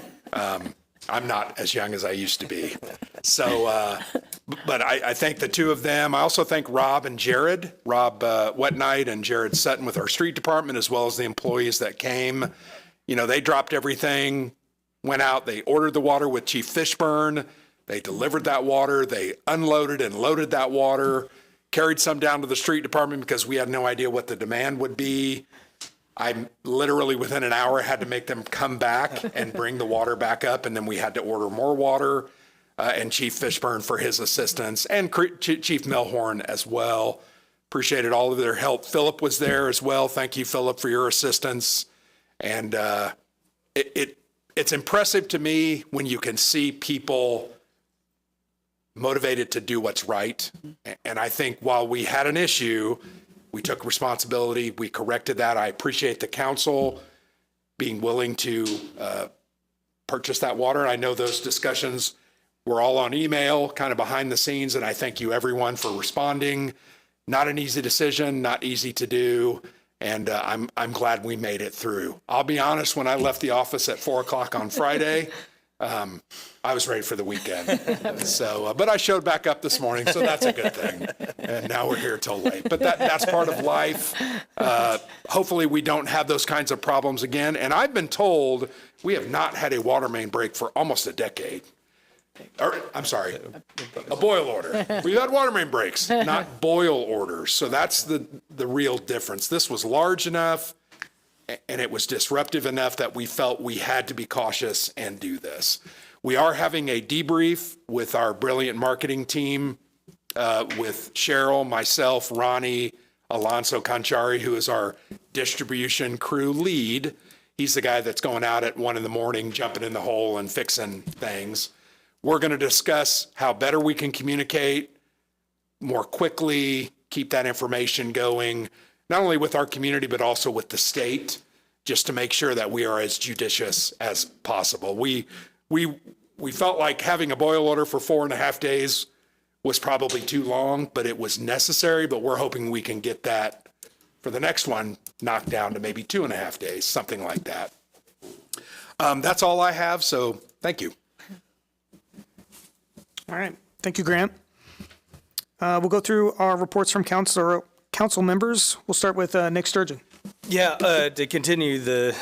I'm not as young as I used to be. So, but I thank the two of them. I also thank Rob and Jared, Rob Wetnight and Jared Sutton with our street department, as well as the employees that came. They dropped everything went out, they ordered the water with Chief Fishburne, they delivered that water, they unloaded and loaded that water, carried some down to the street department because we had no idea what the demand would be. I literally within an hour had to make them come back and bring the water back up, and then we had to order more water, and Chief Fishburne for his assistance, and Chief Milhorn as well. Appreciated all of their help. Philip was there as well. Thank you, Philip, for your assistance. And it's impressive to me when you can see people motivated to do what's right. And I think while we had an issue, we took responsibility. We corrected that. I appreciate the council being willing to purchase that water. I know those discussions were all on email, kind of behind the scenes, and I thank you everyone for responding. Not an easy decision, not easy to do, and I'm glad we made it through. I'll be honest, when I left the office at 4 o'clock on Friday, I was ready for the weekend. So, but I showed back up this morning, so that's a good thing. And now we're here till late. But that's part of life. Hopefully we don't have those kinds of problems again. And I've been told we have not had a water main break for almost a decade. Or, I'm sorry, a boil order. We've had water main breaks, not boil orders. So that's the real difference. This was large enough and it was disruptive enough that we felt we had to be cautious and do this. We are having a debrief with our brilliant marketing team, with Cheryl, myself, Ronnie, Alonso Conchari, who is our distribution crew lead. He's the guy that's going out at 1 a.m, jumping in the hole and fixing things. We're going to discuss how better we can communicate more quickly, keep that information going, not only with our community, but also with the state, just to make sure that we are as judicious as possible. We felt like having a boil order for 4.5 days was probably too long, but it was necessary, but we're hoping we can get that for the next one knocked down to maybe 2.5 days, something like that. That's all I have, so thank you. All right. Thank you, Grant. We'll go through our reports from council members. We'll start with Nick Sturgeon. Yeah, to continue the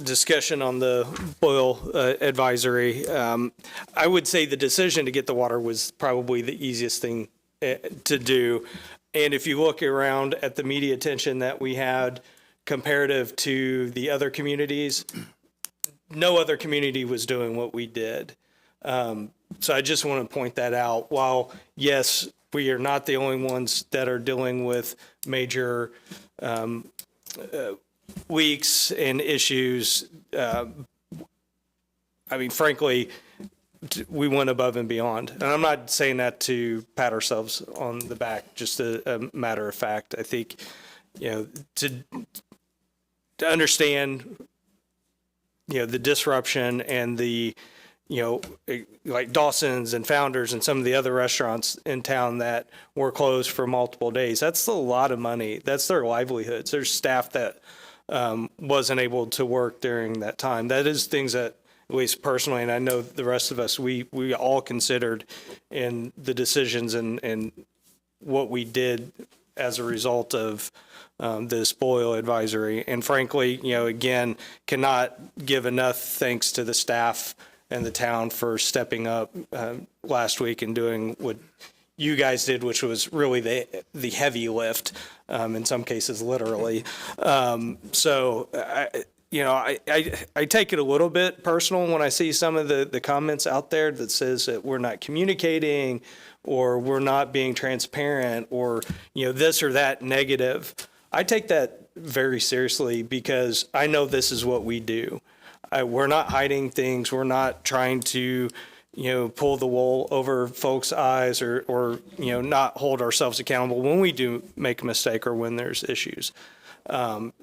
discussion on the boil advisory, I would say the decision to get the water was probably the easiest thing to do. And if you look around at the media attention that we had comparative to the other communities, no other community was doing what we did. So I just want to point that out. While, yes, we are not the only ones that are dealing with major leaks and issues. I mean, frankly, we went above and beyond. And I'm not saying that to pat ourselves on the back, just a matter of fact. I think, to understand, the disruption and the, like Dawson's and Founders and some of the other restaurants in town that were closed for multiple days. That's a lot of money. That's their livelihoods. There's staff that wasn't able to work during that time. That is things that, at least personally, and I know the rest of us, we all considered in the decisions and what we did as a result of this boil advisory. And frankly, again, cannot give enough thanks to the staff and the town for stepping up last week and doing what you guys did, which was really the heavy lift, in some cases, literally. So, I take it a little bit personal when I see some of the comments out there that says that we're not communicating or we're not being transparent or, this or that negative. I take that very seriously because I know this is what we do. We're not hiding things. We're not trying to, pull the wool over folks' eyes or not hold ourselves accountable when we do make a mistake or when there's issues.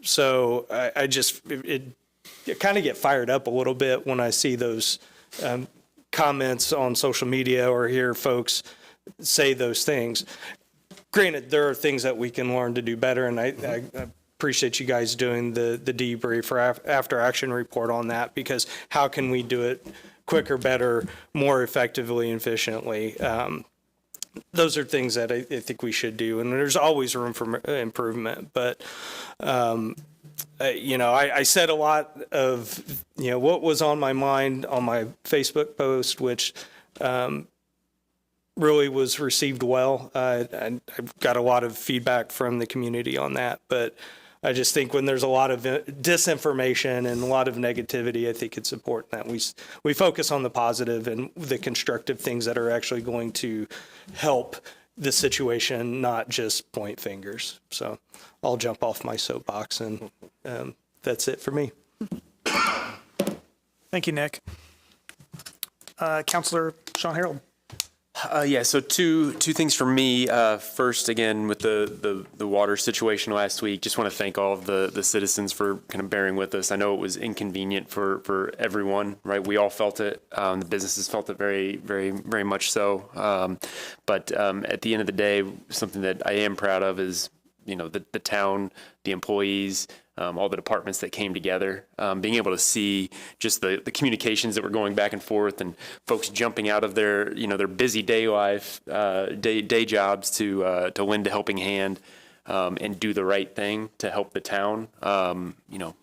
So I just kind of get fired up a little bit when I see those comments on social media or hear folks say those things. Granted, there are things that we can learn to do better, and I appreciate you guys doing the debrief or after action report on that, because how can we do it quicker, better, more effectively and efficiently? those are things that I think we should do, and there's always room for improvement. But I said a lot of what was on my mind on my Facebook post, which really was received well. I got a lot of feedback from the community on that, but I just think when there's a lot of disinformation and a lot of negativity, I think it's important that we focus on the positive and the constructive things that are actually going to help the situation, not just point fingers. So I'll jump off my soapbox, and that's it for me. Thank you, Nick. Councilor Sean Harold. So two things from me. First, again, with the water situation last week, just want to thank all of the citizens for kind of bearing with us. I know it was inconvenient for everyone, right? We all felt it. The businesses felt it very, very, very much so. But at the end of the day, something that I am proud of is, the town, the employees, all the departments that came together, being able to see just the communications that were going back and forth, and folks jumping out of their busy day jobs to lend a helping hand and do the right thing to help the town.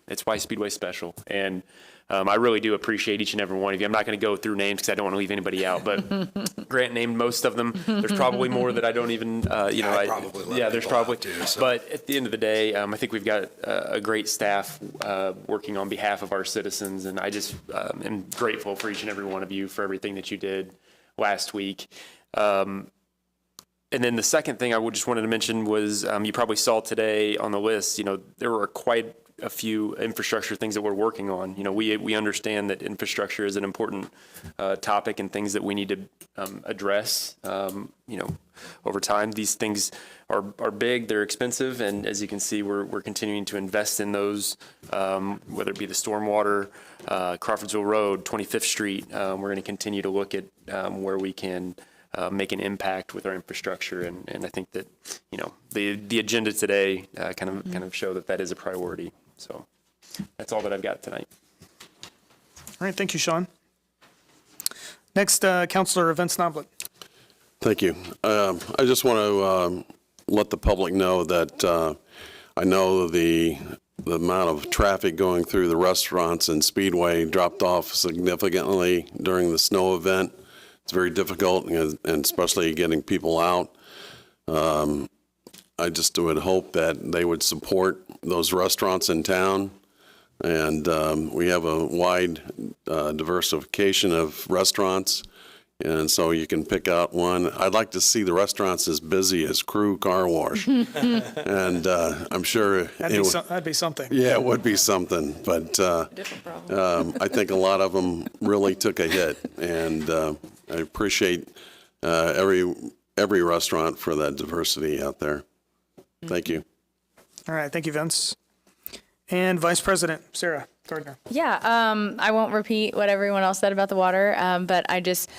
It's why Speedway's special. And I really do appreciate each and every one of you. I'm not going to go through names because I don't want to leave anybody out, but Grant named most of them. There's probably more that I don't even, there's probably. But at the end of the day, I think we've got a great staff working on behalf of our citizens, and I just am grateful for each and every one of you for everything that you did last week. And then the second thing I just wanted to mention was you probably saw today on the list, there were quite a few infrastructure things that we're working on. We understand that infrastructure is an important topic and things that we need to address. Over time, these things are big, they're expensive, and as you can see, we're continuing to invest in those, whether it be the stormwater, Crawfordsville Road, 25th Street. We're going to continue to look at where we can make an impact with our infrastructure, and I think that the agenda today kind of show that is a priority. So that's all that I've got tonight. All right, thank you, Sean. Next, Councilor Vince Knoblet. Thank you. I just want to let the public know that I know the amount of traffic going through the restaurants and Speedway dropped off significantly during the snow event. It's very difficult, and especially getting people out. I just would hope that they would support those restaurants in town. And we have a wide diversification of restaurants, and so you can pick out one. I'd like to see the restaurants as busy as Crew Car Wash. And I'm sure that'd be something. Yeah, it would be something. But I think a lot of them really took a hit, and I appreciate every restaurant for that diversity out there. Thank you. All right, thank you, Vince. And Vice President Sarah Gardner. Yeah, I won't repeat what everyone else said about the water, but I just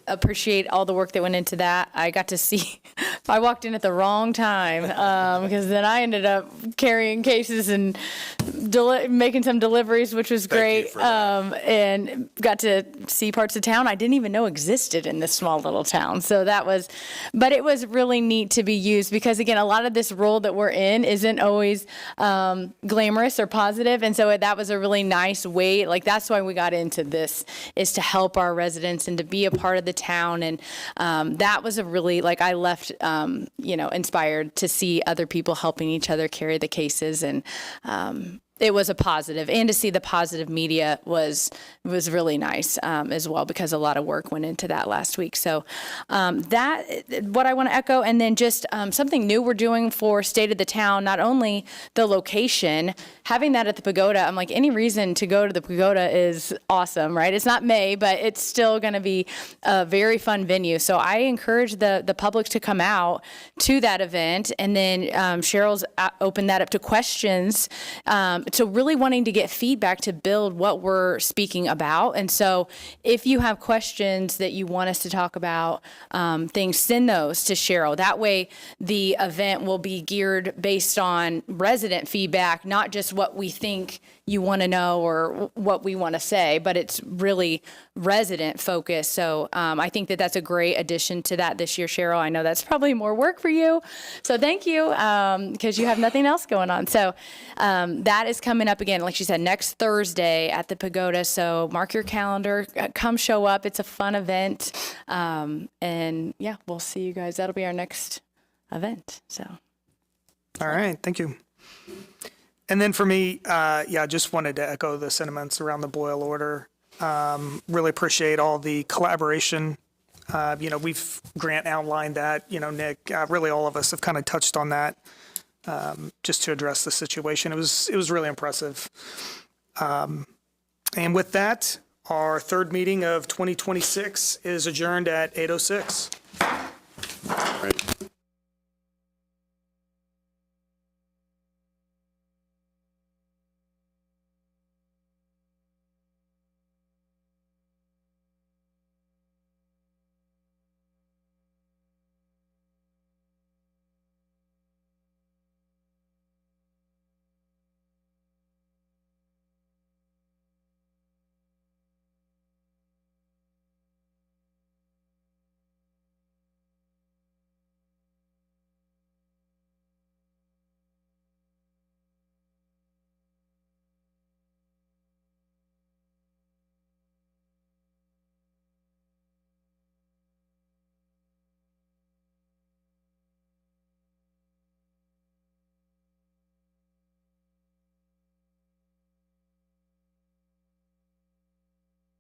appreciate all the work that went into that. I got to see, I walked in at the wrong time because then I ended up carrying cases and making some deliveries, which was great, and got to see parts of town I didn't even know existed in this small little town. So but it was really neat to be used because, again, a lot of this role that we're in isn't always glamorous or positive, and so that was a really nice way. Like, that's why we got into this, is to help our residents and to be a part of the town. And that was a really, I left inspired to see other people helping each other carry the cases, and it was a positive, and to see the positive media was really nice as well, because a lot of work went into that last week. So that what I want to echo, and then just something new we're doing for State of the Town. Not only the location, having that at the pagoda. I'm like, any reason to go to the pagoda is awesome, right? It's not May, but it's still going to be a very fun venue. So I encourage the public to come out to that event, and then Cheryl's opened that up to questions. So really wanting to get feedback to build what we're speaking about. And so if you have questions that you want us to talk about, things, send those to Cheryl. That way the event will be geared based on resident feedback, not just what we think you want to know or what we want to say, but it's really resident focus. So I think that that's a great addition to that this year, Cheryl. I know that's probably more work for you. So thank you, because you have nothing else going on. So that is coming up again, like she said, next Thursday at the Pagoda. So mark your calendar, come show up. It's a fun event. And yeah, we'll see you guys. That'll be our next event. So. All right, thank you. And then for me, yeah, just wanted to echo the sentiments around the Boyle order. Really appreciate all the collaboration. We've Grant outlined that, Nick, really all of us have kind of touched on that just to address the situation. It was really impressive. And with that, our third meeting of 2026 is adjourned at 8:06.